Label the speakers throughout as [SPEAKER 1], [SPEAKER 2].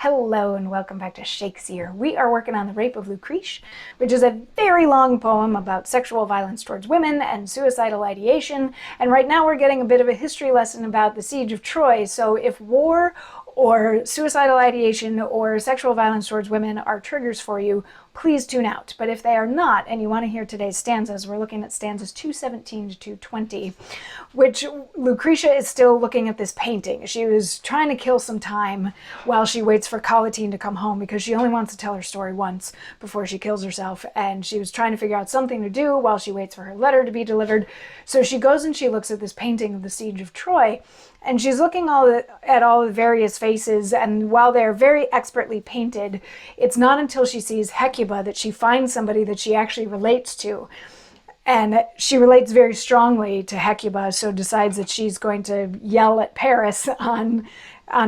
[SPEAKER 1] Hello and welcome back to Shakesyear. We are working on The Rape of Lucrece, which is a very long poem about sexual violence towards women and suicidal ideation. And right now we're getting a bit of a history lesson about the siege of Troy. So if war or suicidal ideation or sexual violence towards women are triggers for you, please tune out. But if they are not, and you want to hear today's stanzas, we're looking at stanzas 217 to 220, which Lucretia is still looking at this painting. She was trying to kill some time while she waits for Collatine to come home because she only wants to tell her story once before she kills herself. And she was trying to figure out something to do while she waits for her letter to be delivered. So she goes and she looks at this painting of the siege of Troy. And she's looking at all the various faces, and while they're very expertly painted, it's not until she sees Hecuba that she finds somebody that she actually relates to. And she relates very strongly to Hecuba, so decides that she's going to yell at Paris on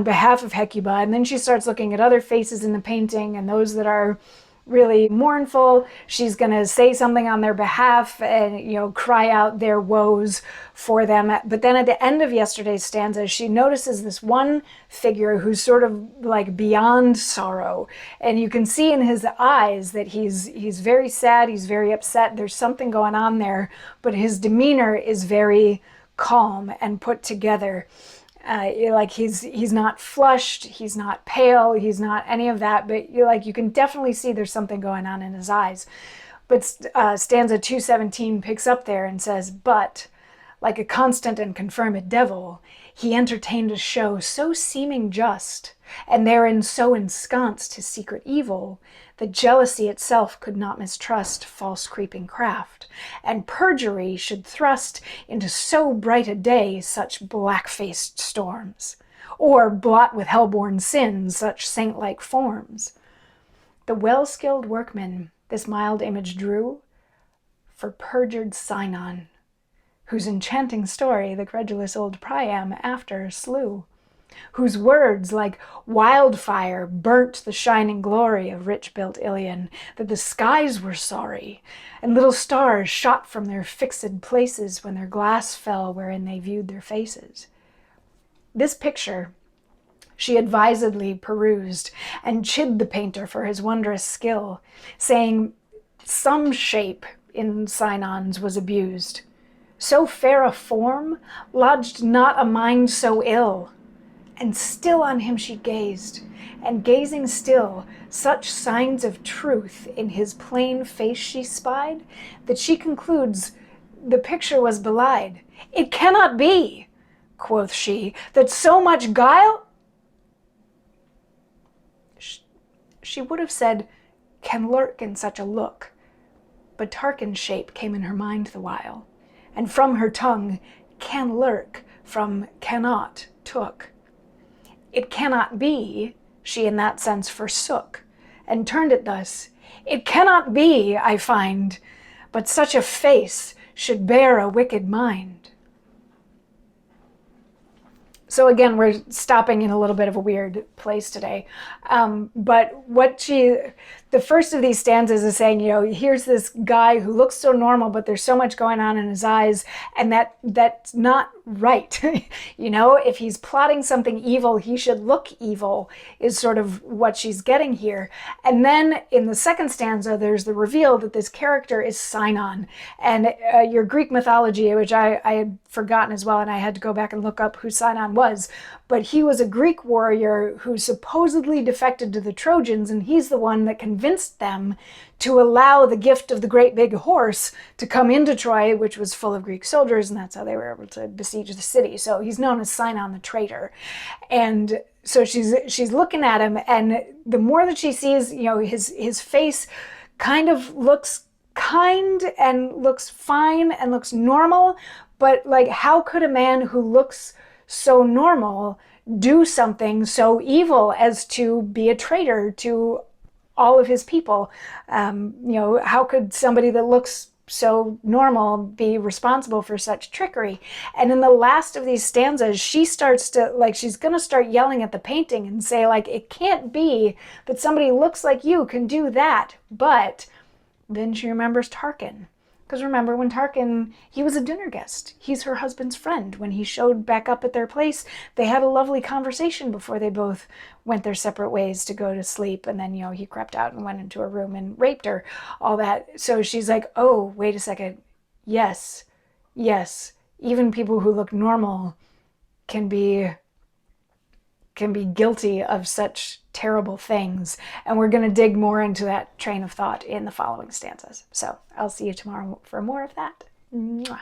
[SPEAKER 1] behalf of Hecuba. And then she starts looking at other faces in the painting, and those that are really mournful, she's going to say something on their behalf and, cry out their woes for them. But then at the end of yesterday's stanza, she notices this one figure who's sort of like beyond sorrow. And you can see in his eyes that he's very sad, he's very upset, there's something going on there, but his demeanor is very calm and put together. He's not flushed, he's not pale, he's not any of that, but you can definitely see there's something going on in his eyes. But stanza 217 picks up there and says, "But, like a constant and confirmed devil, he entertained a show so seeming just, and therein so ensconced his secret evil, that jealousy itself could not mistrust false creeping craft, and perjury should thrust into so bright a day such black-faced storms, or blot with hell-born sin such saint-like forms. The well-skilled workman this mild image drew for perjured Sinon, whose enchanting story the credulous old Priam after slew, whose words like wildfire burnt the shining glory of rich-built Ilion, that the skies were sorry, and little stars shot from their fixed places when their glass fell wherein they viewed their faces." This picture she advisedly perused, and chid the painter for his wondrous skill, saying some shape in Sinon's was abused. So fair a form lodged not a mind so ill. And still on him she gazed, and gazing still, such signs of truth in his plain face she spied, that she concludes the picture was belied. "It cannot be," quoth she, "that so much guile—" She would have said, "can lurk in such a look," but Tarquin's shape came in her mind the while, and from her tongue "can lurk" from "cannot" took. "It cannot be," she in that sense forsook, and turned it thus: "It cannot be, I find, but such a face should bear a wicked mind." So again, we're stopping in a little bit of a weird place today. But the first of these stanzas is saying, here's this guy who looks so normal, but there's so much going on in his eyes, and that's not right. If he's plotting something evil, he should look evil, is sort of what she's getting here. And then in the second stanza, there's the reveal that this character is Sinon. And your Greek mythology, which I had forgotten as well, and I had to go back and look up who Sinon was, but he was a Greek warrior who supposedly defected to the Trojans, and he's the one that convinced them to allow the gift of the great big horse to come into Troy, which was full of Greek soldiers, and that's how they were able to besiege the city. So he's known as Sinon the traitor. And so she's looking at him, and the more that she sees, his face kind of looks kind and looks fine and looks normal, but how could a man who looks so normal do something so evil as to be a traitor to all of his people? How could somebody that looks so normal be responsible for such trickery? And in the last of these stanzas, she starts to, she's going to start yelling at the painting and say, it can't be that somebody looks like you can do that. But then she remembers Tarquin. Because remember, when Tarquin, he was a dinner guest. He's her husband's friend. When he showed back up at their place, they had a lovely conversation before they both went their separate ways to go to sleep. And then, he crept out and went into her room and raped her, all that. So she's like, oh, wait a second. Yes, even people who look normal can be guilty of such terrible things. And we're going to dig more into that train of thought in the following stanzas. So I'll see you tomorrow for more of that. Mwah.